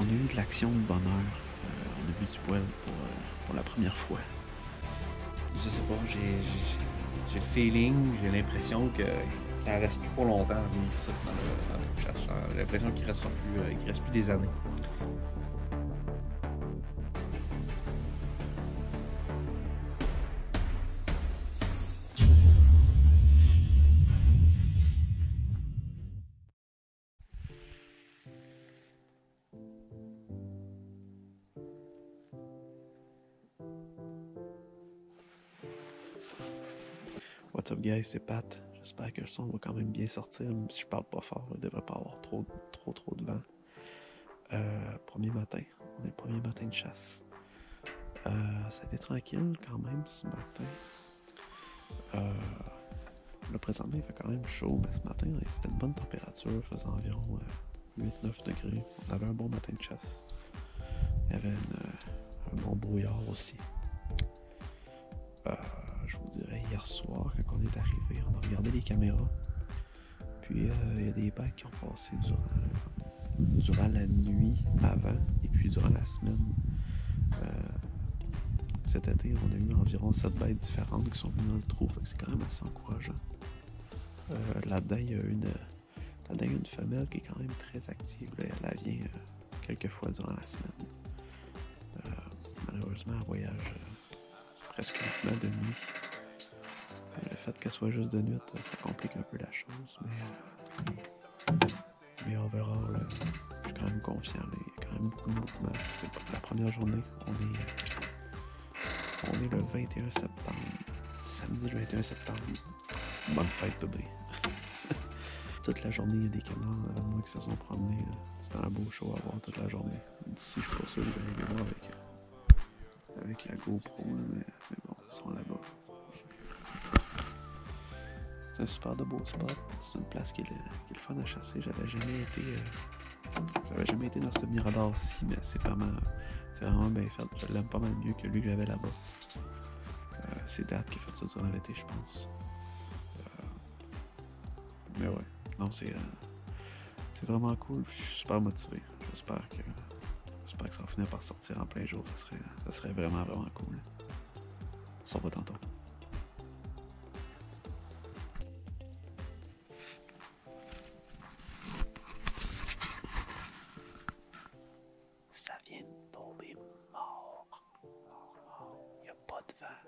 On a eu de l'action de bonheur. On a vu du poil pour la première fois. Je sais pas, j'ai le feeling, j'ai l'impression que qu'il en reste plus pour longtemps à venir ici dans le chercheur. J'ai l'impression qu'il restera plus, qu'il reste plus des années. What's up guys, c'est Pat. J'espère que le son va quand même bien sortir, même si je parle pas fort, il devrait pas avoir trop de vent. Premier matin, on est le premier matin de chasse. Ça a été tranquille quand même ce matin. Là présentement il fait quand même chaud, mais ce matin c'était une bonne température, il faisait environ 8-9 degrés. On avait un bon matin de chasse. Il y avait un bon brouillard aussi. Je vous dirais hier soir, quand on est arrivé, on a regardé les caméras. Puis il y a des bacs qui ont passé durant la nuit avant et puis durant la semaine. Cet été, on a eu environ 7 bêtes différentes qui sont venues dans le trou, fait que c'est quand même assez encourageant. Là-dedans, il y a une femelle qui est quand même très active. Là. Elle vient quelques fois durant la semaine. Malheureusement, elle voyage presque uniquement de nuit. Le fait qu'elle soit juste de nuit, ça complique un peu la chose, mais overall, je suis quand même confiant. Là. Il y a quand même beaucoup de mouvement. C'est la première journée. On est le 21 septembre. Samedi le 21 septembre. Bonne fête, bébé. Toute la journée, il y a des canards avant moi qui se sont promenés. C'était un beau show à voir toute la journée. D'ici, je suis pas sûr de les voir avec la GoPro, mais bon, ils sont là-bas. C'est un super de beau spot. C'est une place qui est le fun à chasser. J'avais jamais été dans ce mirador-ci, mais c'est vraiment bien fait. Je l'aime pas mal mieux que lui que j'avais là-bas. C'est Dad qui a fait ça durant l'été, je pense. Mais ouais, non, c'est vraiment cool. Je suis super motivé. J'espère que ça va finir par sortir en plein jour. Ça serait vraiment cool. On se revoit tantôt. Ça vient de tomber mort. Il n'y a pas de vent.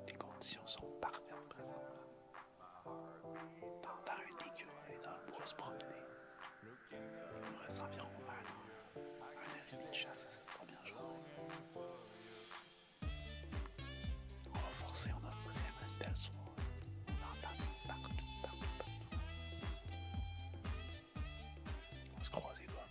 Les conditions sont parfaites présentement. T'entends un écureuil dans le bois se promener. Il nous reste environ 1 heure et demie de chasse à cette première journée. On va forcer, on a vraiment une belle soirée. On entend partout. On va se croiser les doigts.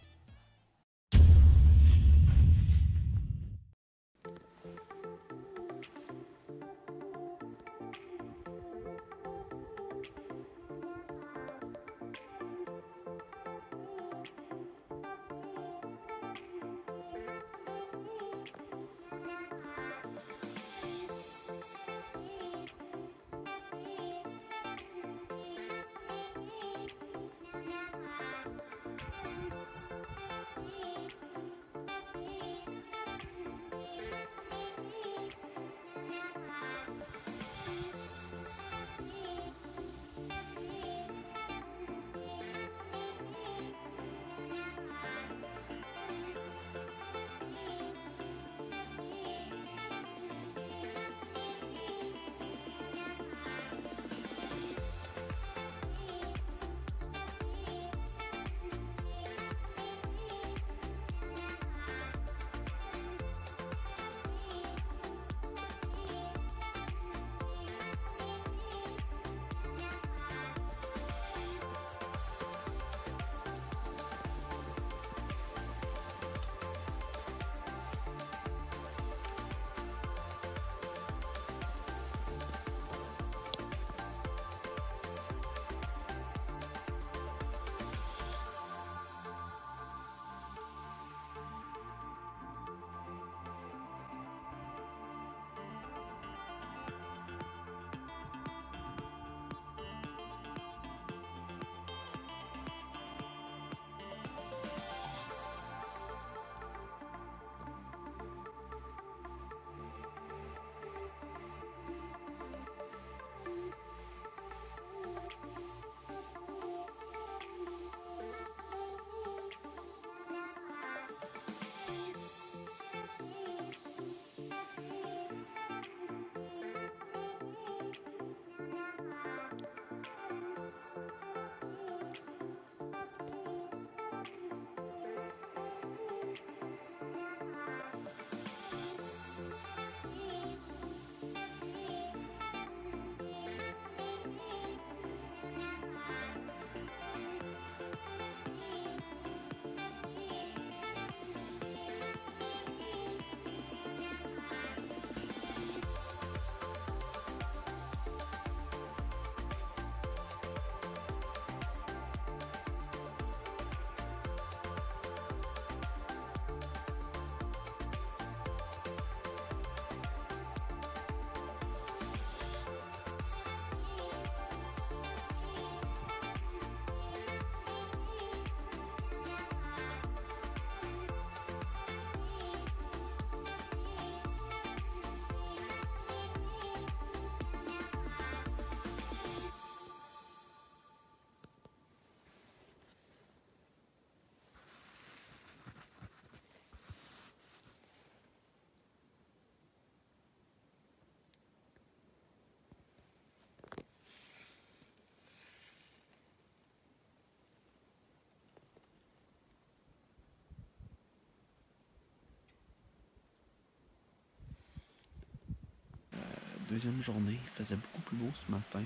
deuxième journée, il faisait beaucoup plus beau ce matin,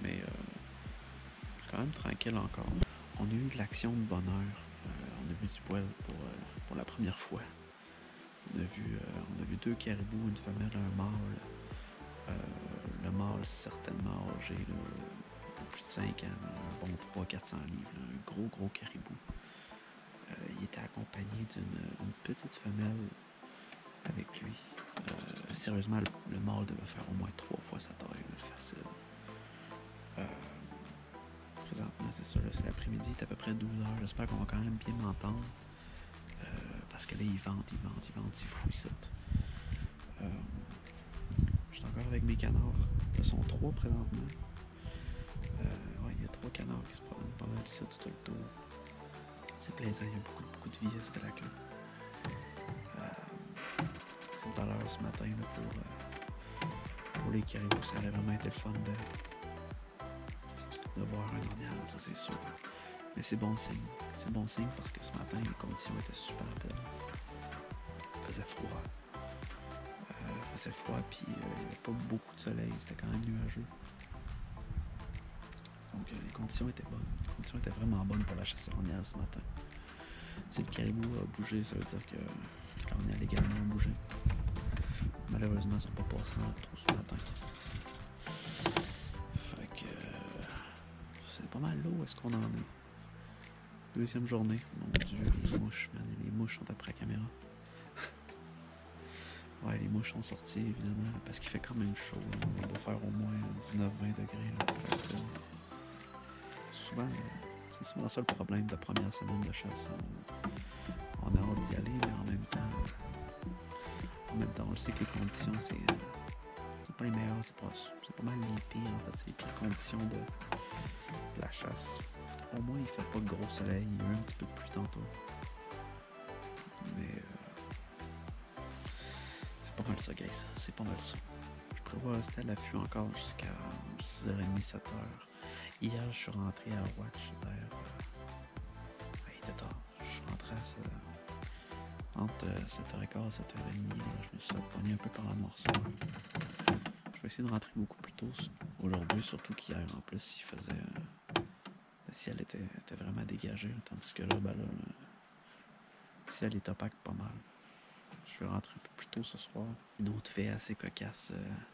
mais c'est quand même tranquille encore. On a eu de l'action de bonne heure. On a vu du poil pour la première fois. On a vu 2 caribous, une femelle, un mâle. Le mâle, certainement âgé, là, de plus de 5 ans, un bon 300-400 livres, là, un gros caribou. Il était accompagné d'une petite femelle avec lui. Sérieusement, le mâle devait faire au moins 3 fois sa taille, là, facile. Présentement, c'est ça, là, c'est l'après-midi, c'est à peu près 12 heures. J'espère qu'on va quand même bien m'entendre. Parce que là, il vente, c'est fou ici. Je suis encore avec mes canards. Ils sont 3 présentement. Ouais, il y a 3 canards qui se promènent pas mal ici tout le tour. C'est plaisant, il y a beaucoup de vie à ce lac-là. C'est de valeur ce matin là, pour les caribous. Ça aurait vraiment été le fun de voir un orignal, ça c'est sûr. Mais c'est bon signe. C'est bon signe parce que ce matin, les conditions étaient super belles. Il faisait froid. Puis il n'y avait pas beaucoup de soleil. C'était quand même nuageux. Donc les conditions étaient bonnes. Les conditions étaient vraiment bonnes pour la chasse à l'orignal ce matin. Si le caribou a bougé, ça veut dire que l'orignal également a bougé. Malheureusement, ils ne sont pas passés en tout ce matin. Fait que c'est pas mal là où est-ce qu'on en est. Deuxième journée. Mon Dieu, les mouches, man. Les mouches sont après la caméra. Ouais, les mouches sont sorties, évidemment, là, parce qu'il fait quand même chaud. Là. On va faire au moins 19-20 degrés, là, facile. Souvent, c'est souvent ça le problème de la première semaine de chasse. On a hâte d'y aller, mais en même temps, on le sait que les conditions, c'est pas les meilleures, c'est pas mal les pires, en fait. C'est les pires conditions de la chasse. Au moins, il fait pas de gros soleil, il y a eu un petit peu de pluie tantôt. Mais c'est pas mal ça, guys. C'est pas mal ça. Je prévois rester à l'affût encore jusqu'à 6h30, 7h. Hier, je suis rentré à Watch vers... il était tard. Je suis rentré entre 7h15 et 7h30. Là, je me suis fait pogner un peu par la noirceur. Je vais essayer de rentrer beaucoup plus tôt aujourd'hui, surtout qu'hier, en plus, il faisait... le ciel était vraiment dégagé, tandis que là, le ciel est opaque pas mal. Je vais rentrer un peu plus tôt ce soir. Une autre fait assez cocasse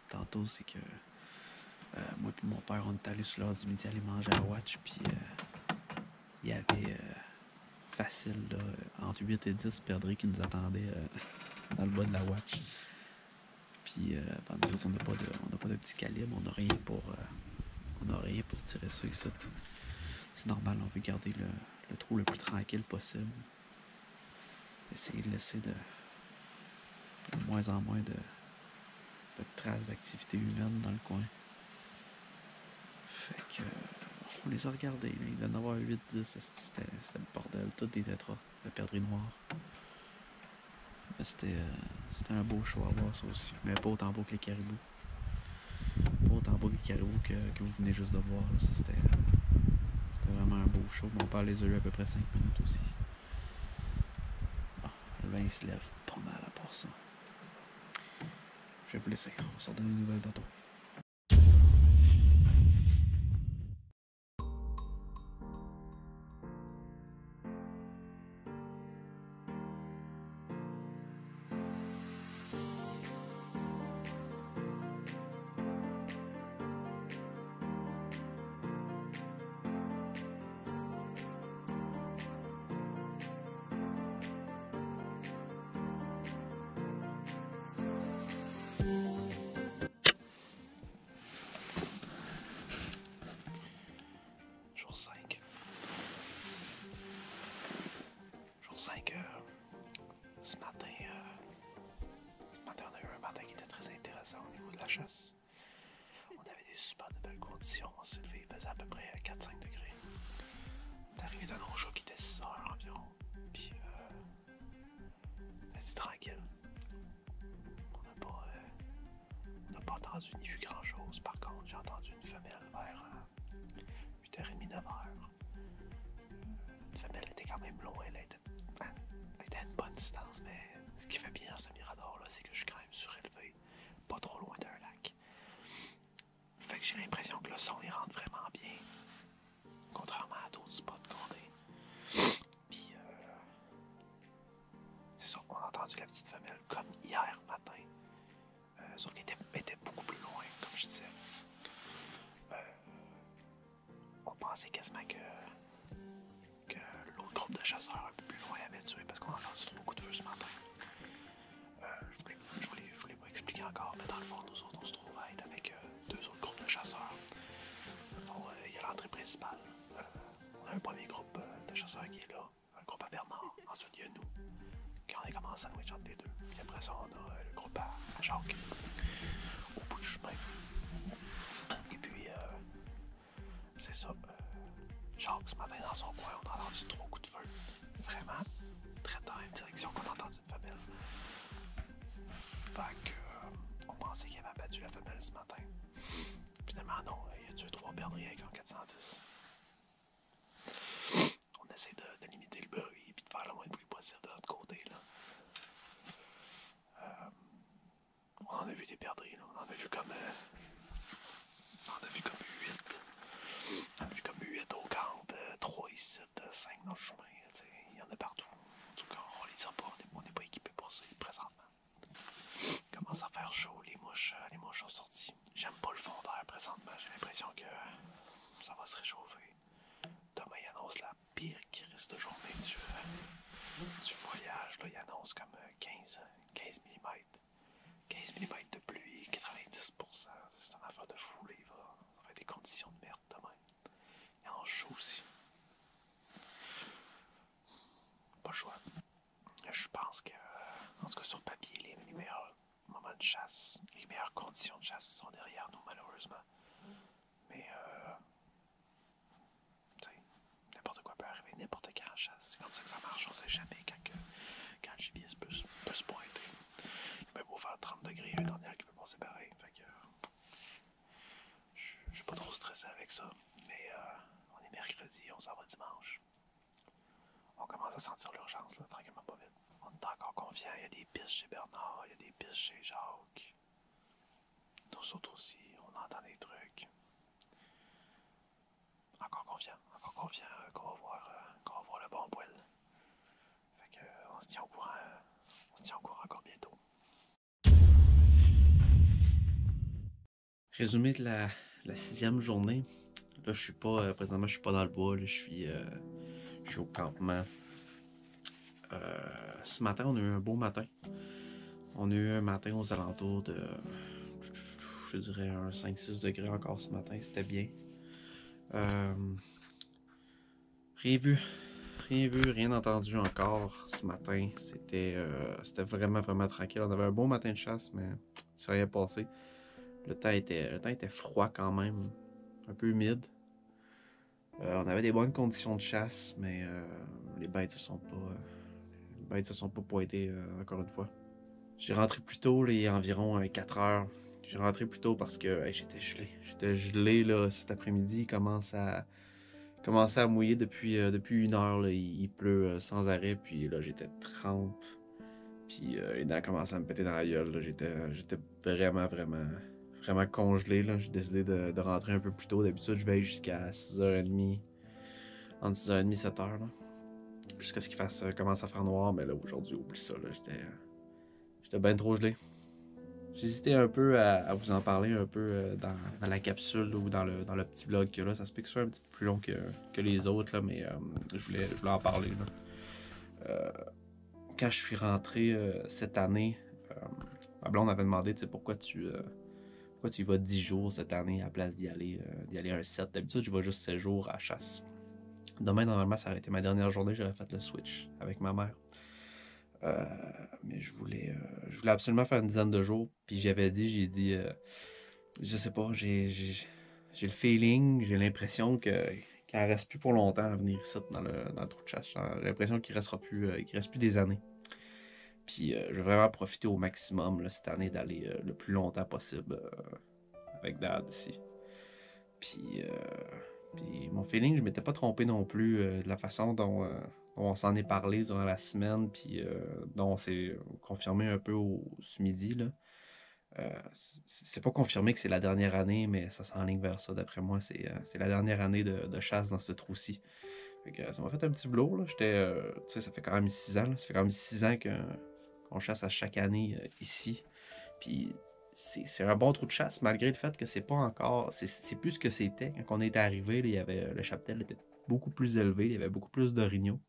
tantôt, c'est que moi et mon père, on est allés sur l'heure du midi aller manger à Watch, puis il y avait facile, là, entre 8 et 10 perdrix qui nous attendaient dans le bas de la Watch. Puis nous autres, on n'a pas de petit calibre, on n'a rien pour tirer ça ici. C'est normal, on veut garder le trou le plus tranquille possible. Essayer de laisser de moins en moins de traces d'activité humaine dans le coin. Fait que on les a regardés, là. Il devait en avoir 8-10, c'était le bordel, tout des tétras, le perdrix noir. C'était un beau show à voir ça aussi, mais pas autant beau que les caribous. Pas autant beau que les caribous que vous venez juste de voir, là. Ça, c'était vraiment un beau show. Mon père les a eu à peu près 5 minutes aussi. Le vin se lève pas mal à part ça. Je vais vous laisser. On se redonne des nouvelles tantôt. Jour 5. Ce matin, on a eu un matin qui était très intéressant au niveau de la chasse. On avait des super de belles conditions. On s'est levé, il faisait à peu près 4-5 degrés. On est arrivé dans nos jours qui était 6 heures environ. Puis, c'était tranquille. On n'a pas entendu ni vu grand chose. Par contre, j'ai entendu une femelle vers 8h30, 9h. Une femelle était quand même loin. Elle était à une bonne distance, mais ce qui fait bien dans ce mirador là, c'est que je suis quand même surélevé, pas trop loin d'un lac. chasseur un peu plus loin avait tué parce qu'on a entendu 3 coups de feu ce matin. Je voulais pas expliquer encore, mais dans le fond, nous autres, on se trouve à être avec 2 autres groupes de chasseurs. Bon, il y a l'entrée principale. On a un premier groupe de chasseurs qui est là, un groupe à Bernard. Ensuite, il y a nous, qui on est comme en sandwich entre les deux. Puis après ça, on a le groupe à Jacques, au bout du chemin. Et puis, c'est ça. Jacques, ce matin, dans son coin, on a entendu 3 coups de feu. Vraiment, très dans la même direction qu'on a entendu une femelle. Fait que, on pensait qu'il avait abattu la femelle ce matin. Finalement, non, il a tué 3 perdrix avec un 410. On essaie de limiter le bruit et de faire le moins de bruit possible de notre côté. Là. On en a vu des perdrix, là. On en a vu comme 8. On en a vu comme 8 au camp, 3 ici, 5 dans le chemin. Il y en a partout. En tout cas, on les sent pas, on n'est pas équipé pour ça présentement. Il commence à faire chaud, les mouches sont sorties. J'aime pas le fond d'air présentement, j'ai l'impression que ça va se réchauffer. Demain, il annonce la pire crise de journée du voyage. Là, il annonce comme 15 mm. 15 mm de pluie, 90%. C'est une affaire de fou, là. Ça va être des conditions de merde demain. Il annonce chaud aussi. Pas le choix. Je pense que, en tout cas sur papier, les meilleurs moments de chasse, les meilleures conditions de chasse sont derrière nous, malheureusement. Mais, n'importe quoi peut arriver, n'importe quand en chasse. C'est comme ça que ça marche, on sait jamais quand le gibier peut se pointer. Il peut beau faire 30 degrés, un dernier qui peut passer pareil. Fait que, je suis pas trop stressé avec ça. Mais, on est mercredi, on s'en va dimanche. On commence à sentir l'urgence, là, tranquillement pas vite. On est encore confiant, il y a des pistes chez Bernard, il y a des pistes chez Jacques. Nous autres aussi, on entend des trucs. Encore confiant qu'on va voir le bon poil. Fait que, on se tient au courant encore bientôt. Résumé de la 6e journée. Là, je suis pas, présentement, je suis pas dans le bois, là, je suis au campement. Ce matin, on a eu un beau matin. On a eu un matin aux alentours de, je dirais, un 5-6 degrés encore ce matin. C'était bien. Rien vu, rien entendu encore ce matin. C'était vraiment, vraiment tranquille. On avait un bon matin de chasse, mais ça rien passé. Le temps était froid quand même, un peu humide. On avait des bonnes conditions de chasse, mais les bêtes se sont pas pointées encore une fois. J'ai rentré plus tôt, il y a environ 4 heures. J'ai rentré plus tôt parce que j'étais gelé. J'étais gelé là, cet après-midi. Il commençait à mouiller depuis 1 heure. Là. Il pleut sans arrêt. Puis là, j'étais trempe. Puis les dents commençaient à me péter dans la gueule. J'étais vraiment, vraiment, vraiment congelé. J'ai décidé de rentrer un peu plus tôt. D'habitude, je veille jusqu'à 6h30. Entre 6h30 et 7h. Là. Jusqu'à ce qu'il commence à faire noir. Mais là, aujourd'hui, oublie ça. J'étais bien trop gelé. J'hésitais un peu à vous en parler un peu dans la capsule là, ou dans le petit vlog que là. Ça se peut que ce soit un petit peu plus long que les autres, là, mais je voulais en parler. Là. Quand je suis rentré cette année, ma blonde m'avait demandé pourquoi tu y vas 10 jours cette année à la place d'y aller un 7. D'habitude, je vais juste 7 jours à chasse. Demain, normalement, ça aurait été ma dernière journée. J'aurais fait le switch avec ma mère. Mais je voulais absolument faire une dizaine de jours. Puis j'ai dit, je sais pas, j'ai le feeling, j'ai l'impression qu'elle reste plus pour longtemps à venir ici dans le trou de chasse. J'ai l'impression qu'il reste plus des années. Puis je veux vraiment profiter au maximum là, cette année d'aller le plus longtemps possible avec Dad ici. Puis mon feeling, je m'étais pas trompé non plus de la façon dont on s'en est parlé durant la semaine, puis dont on s'est confirmé un peu ce midi. Là. C'est pas confirmé que c'est la dernière année, mais ça s'enligne vers ça. D'après moi, c'est la dernière année de chasse dans ce trou-ci. Fait que, ça m'a fait un petit blow. Là. Ça fait quand même 6 ans. Là. Ça fait quand même 6 ans qu'on chasse à chaque année ici. Puis c'est un bon trou de chasse, malgré le fait que c'est pas encore... C'est plus ce que c'était. Quand on était arrivé, là, le cheptel était beaucoup plus élevé. Il y avait beaucoup plus d'orignaux.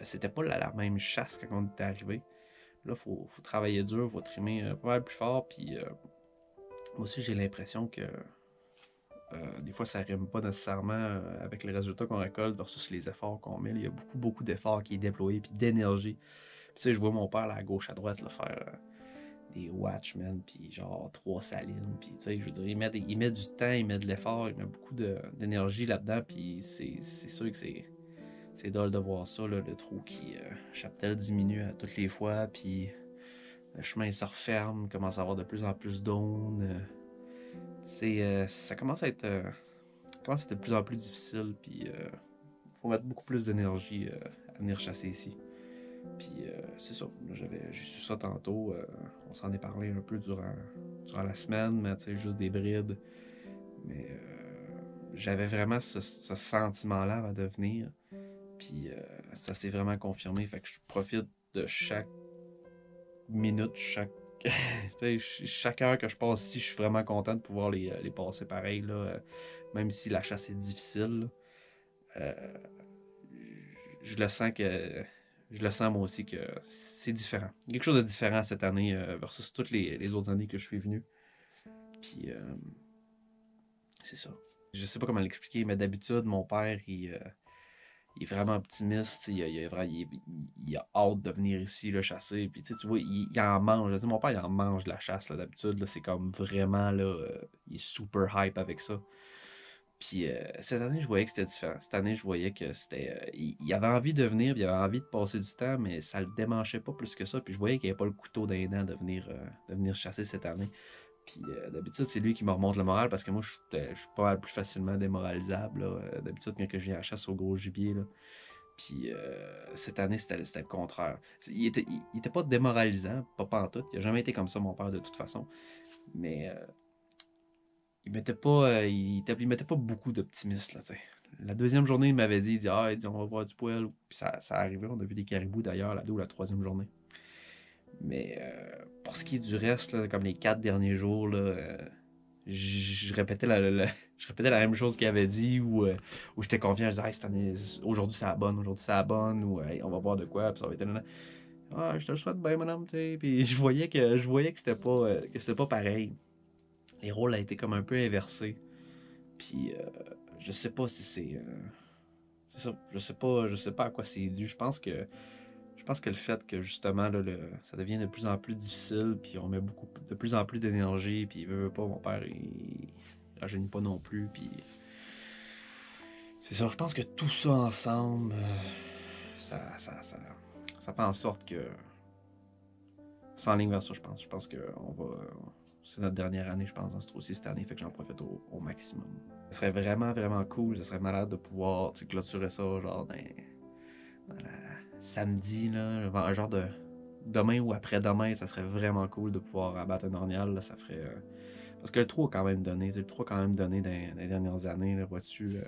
C'était pas la même chasse quand on était arrivé. Là, faut travailler dur, faut trimer pas mal plus fort. Puis moi aussi, j'ai l'impression que des fois, ça rime pas nécessairement avec les résultats qu'on récolte versus les efforts qu'on met. Il y a beaucoup d'efforts qui est déployé, puis d'énergie. Puis tu sais, je vois mon père là, à gauche, à droite, là, faire des Watchmen, puis genre 3 salines. Puis tu sais, je veux dire, il met du temps, il met de l'effort, il met beaucoup d'énergie là-dedans. Puis c'est sûr que c'est drôle de voir ça, là, le trou qui chapelle diminue à toutes les fois. Puis le chemin se referme, commence à avoir de plus en plus d'ondes. Ça commence à être de plus en plus difficile, puis faut mettre beaucoup plus d'énergie à venir chasser ici. Puis c'est ça, j'ai su ça tantôt, on s'en est parlé un peu durant la semaine, mais tu sais, juste des brides. Mais j'avais vraiment ce sentiment-là avant de venir, puis ça s'est vraiment confirmé, fait que je profite de chaque minute, chaque heure que je passe ici, je suis vraiment content de pouvoir les passer pareil, là, même si la chasse est difficile. Euh, je le sens moi aussi que c'est différent. Quelque chose de différent cette année versus toutes les autres années que je suis venu. Puis c'est ça. Je sais pas comment l'expliquer, mais d'habitude, mon père, il est vraiment optimiste. Il a hâte de venir ici le chasser. Puis tu vois, il en mange. Je dis, mon père, il en mange de la chasse d'habitude. C'est comme vraiment, là, il est super hype avec ça. Puis cette année, je voyais que c'était différent. Cette année, je voyais que c'était. Il avait envie de venir, puis il avait envie de passer du temps, mais ça le démangeait pas plus que ça. Puis je voyais qu'il n'y avait pas le couteau dans les dents de venir chasser cette année. Puis d'habitude, c'est lui qui me remonte le moral parce que moi, je suis pas mal plus facilement démoralisable. D'habitude, quand je viens à la chasse au gros gibier, là. Puis cette année, c'était le contraire. Il était pas démoralisant, pas pantoute. Il a jamais été comme ça, mon père, de toute façon. Mais il mettait pas beaucoup d'optimisme, là, tu sais. La deuxième journée, il m'avait dit, il dit, on va voir du poêle. Puis ça arrivait, on a vu des caribous d'ailleurs, la troisième journée. Mais pour ce qui est du reste, là, comme les 4 derniers jours, là, je répétais je répétais la même chose qu'il avait dit, où j'étais confiant, je disais, hey, cette année, aujourd'hui c'est la bonne, ou hey, on va voir de quoi, puis ça va être là. Ah, je te le souhaite bien, madame, tu sais. Puis je voyais que c'était pas pareil. Les rôles ont été comme un peu inversés. Puis je sais pas si c'est ça. Je sais pas à quoi c'est dû. Je pense que le fait que justement là, ça devient de plus en plus difficile, puis on met de plus en plus d'énergie, puis il veut pas, mon père, il rajeunit pas non plus, puis c'est ça. Je pense que tout ça ensemble, ça fait en sorte que ça enligne vers ça, je pense. Je pense que c'est notre dernière année, je pense, dans ce trou-ci cette année, fait que j'en profite au maximum. Ce serait vraiment, vraiment cool, ce serait malade de pouvoir clôturer ça, genre, samedi, là, un genre de demain ou après-demain, ça serait vraiment cool de pouvoir abattre un ornial, là, ça ferait... Parce que le trou a quand même donné, le trou a quand même donné dans les dernières années, là, vois-tu,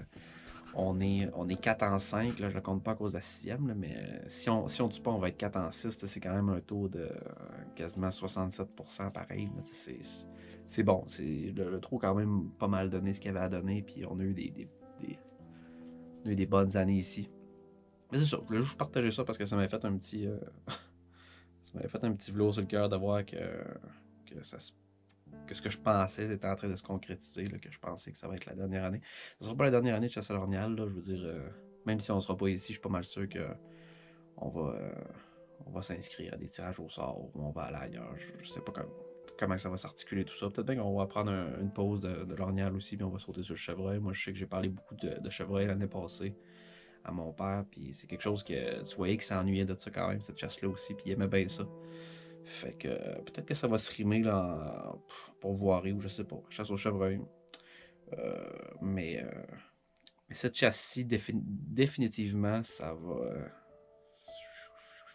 on est 4 en 5, là, je le compte pas à cause de la sixième, là, mais si on tue pas, on va être 4 en 6, c'est quand même un taux de quasiment 67% pareil, là, c'est bon, le trou a quand même pas mal donné ce qu'il avait à donner, puis on a eu on a eu des bonnes années ici. Mais c'est ça, je voulais juste partager ça parce que ça m'avait fait un petit. Ça m'avait fait un petit velours sur le cœur de voir que, que ce que je pensais était en train de se concrétiser, là, que je pensais que ça va être la dernière année. Ce sera pas la dernière année de chasse à l'ornial, là, je veux dire, même si on sera pas ici, je suis pas mal sûr que on va, euh, on va s'inscrire à des tirages au sort ou on va aller ailleurs. Je sais pas comment ça va s'articuler tout ça. Peut-être bien qu'on va prendre une pause de l'ornial aussi, puis on va sauter sur le chevreuil. Moi, je sais que j'ai parlé beaucoup de chevreuil l'année passée à mon père, puis c'est quelque chose que tu voyais qu'il s'ennuyait de ça quand même, cette chasse-là aussi, puis il aimait bien ça. Fait que peut-être que ça va se rimer là, pour voirie ou je sais pas, chasse au chevreuil. Euh, mais, euh, mais cette chasse-ci, définitivement, ça va.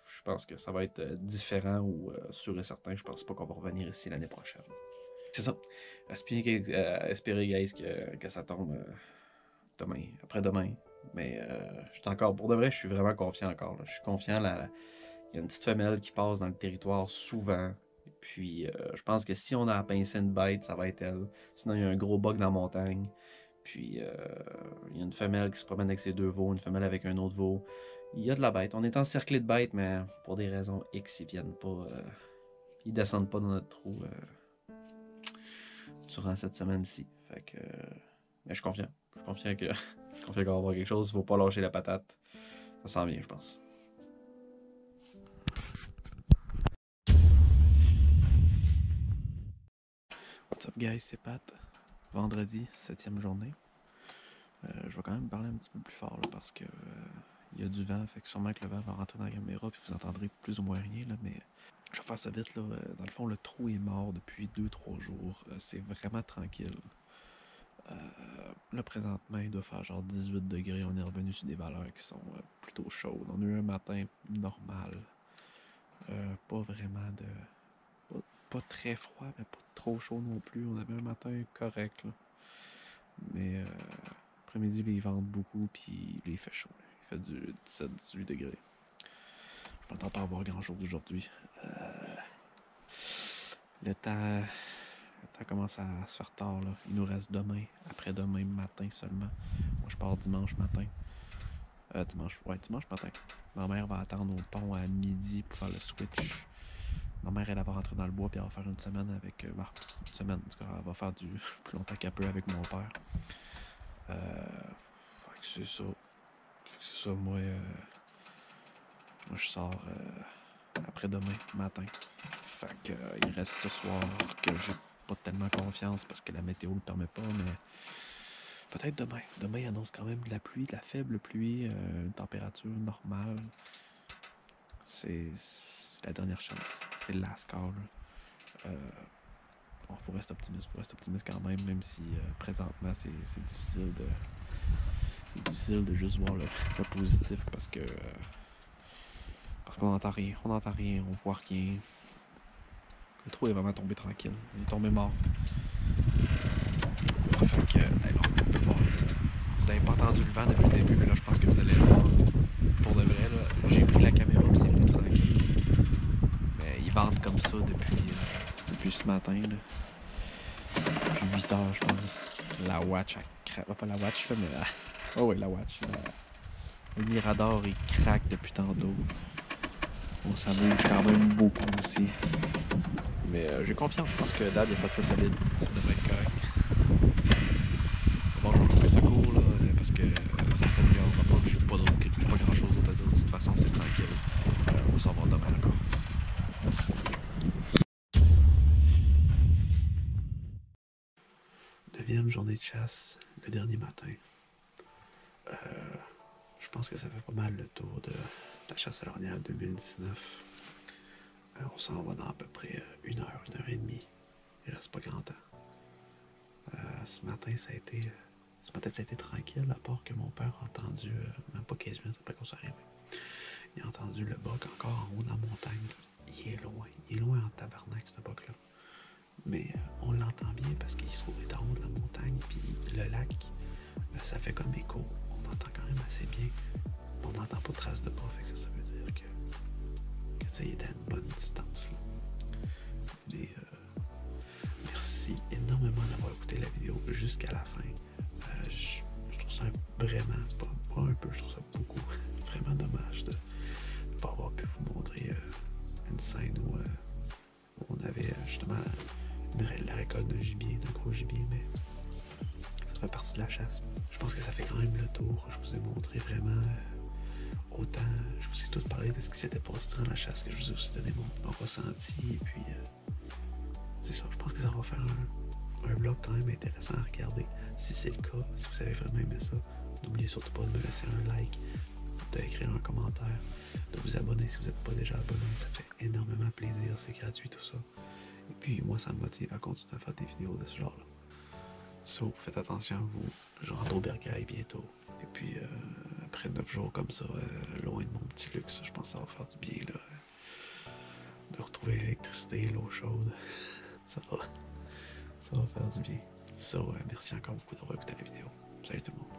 Je pense que ça va être différent ou sûr et certain. Je pense pas qu'on va revenir ici l'année prochaine. C'est ça. Espérer, guys, que ça tombe demain, après-demain. Mais pour de vrai, je suis vraiment confiant encore. Là. Je suis confiant. Il y a une petite femelle qui passe dans le territoire souvent. Et puis, je pense que si on a à pincer une bête, ça va être elle. Sinon, il y a un gros bug dans la montagne. Puis, il y a une femelle qui se promène avec ses 2 veaux, une femelle avec un autre veau. Il y a de la bête. On est encerclé de bêtes, mais pour des raisons X, ils viennent pas. Ils descendent pas dans notre trou durant cette semaine-ci. Fait que. Mais je suis confiant. Je suis confiant que. Je suis confiant qu'on va avoir quelque chose. Il faut pas lâcher la patate. Ça sent bien, je pense. What's up, guys? C'est Pat. Vendredi, 7e journée. Je vais quand même parler un petit peu plus fort là, parce que il y a du vent, fait que sûrement que le vent va rentrer dans la caméra puis vous entendrez plus ou moins rien là, mais je vais faire ça vite là. Dans le fond, le trou est mort depuis 2-3 jours. C'est vraiment tranquille. Là présentement, il doit faire genre 18 degrés. On est revenu sur des valeurs qui sont plutôt chaudes. On a eu un matin normal. Pas vraiment de. Pas très froid, mais pas trop chaud non plus. On avait un matin correct là. Mais après-midi, ils vendent beaucoup, puis là, il fait chaud. Là. Il fait du 17-18 degrés. Je m'entends pas avoir grand-chose aujourd'hui. Le temps commence à se faire tard. Là. Il nous reste demain, après-demain matin seulement. Moi, je pars dimanche matin. Dimanche matin. Ma mère va attendre au pont à midi pour faire le switch. Ma mère, elle va rentrer dans le bois, puis elle va faire une semaine avec... une semaine, en tout cas, elle va faire du plus longtemps qu'elle peut avec mon père. C'est ça. C'est ça, moi je sors après-demain matin. Fait que il reste ce soir que j'ai pas tellement confiance parce que la météo le permet pas, mais peut-être demain. Demain, il annonce quand même de la pluie, de la faible pluie, une température normale. C'est la dernière chance. C'est le last call. Bon, faut rester optimiste quand même si présentement c'est difficile de. C'est difficile de juste voir le positif parce qu'on n'entend rien. On n'entend rien, on voit rien. Le trou est vraiment tombé tranquille. Il est tombé mort. Fait que, là, on peut voir. Vous n'avez pas entendu le vent depuis le début, mais là, je pense que vous allez le voir. Pour de vrai, là, j'ai pris la caméra et c'est venu tranquille. Mais ils vendent comme ça depuis ce matin. Là. Depuis 8 heures, je pense. La watch, elle craque. Pas la watch, là, mais la... Oh oui, la watch. Le Mirador, il craque depuis tantôt. Bon, ça bouge quand même beaucoup aussi. Mais j'ai confiance, je pense que Dad a fait ça solide. Ça devrait être correct. Bon, je vais couper ça court, là, parce que ça s'améliorera pas. J'ai pas grand chose d'autre à dire. De toute façon, c'est tranquille. On va s'en voir demain encore. 9e journée de chasse, le dernier matin. Je pense que ça fait pas mal le tour de la chasse à l'ornière 2019. On s'en va dans à peu près 1 heure, 1h30. Il reste pas grand temps. Ce matin, ça a été tranquille, à part que mon père a entendu, même pas 15 minutes après qu'on soit arrivé, il a entendu le bug encore en haut dans la montagne. Il est loin en tabarnak, ce bug-là. Mais on l'entend bien parce qu'il se trouve être en haut de la montagne, puis le lac, ça fait comme écho. On entend quand même assez bien. On n'entend pas de traces de pas, fait que ça veut dire que il est à une bonne distance. Là. Mais merci énormément d'avoir écouté la vidéo jusqu'à la fin. Je trouve ça vraiment, pas un peu, je trouve ça beaucoup, vraiment dommage de ne pas avoir pu vous montrer une scène où on avait justement la récolte d'un gibier, d'un gros gibier, mais ça fait partie de la chasse. Je pense que ça fait quand même le tour. Je vous ai montré vraiment autant, je vous ai tout parlé de ce qui s'était passé durant la chasse, que je vous ai aussi donné mon ressenti, et puis c'est ça, je pense que ça va faire un vlog quand même intéressant à regarder. Si c'est le cas, si vous avez vraiment aimé ça, n'oubliez surtout pas de me laisser un like, d'écrire un commentaire, de vous abonner si vous n'êtes pas déjà abonné, ça fait énormément plaisir, c'est gratuit tout ça. Et puis moi ça me motive à continuer à faire des vidéos de ce genre-là. So, faites attention à vous, je rentre au Bercail bientôt. Et puis après 9 jours comme ça, loin de mon petit luxe, je pense que ça va faire du bien là, de retrouver l'électricité, l'eau chaude. Ça va faire du bien. So, merci encore beaucoup d'avoir écouté la vidéo. Salut tout le monde.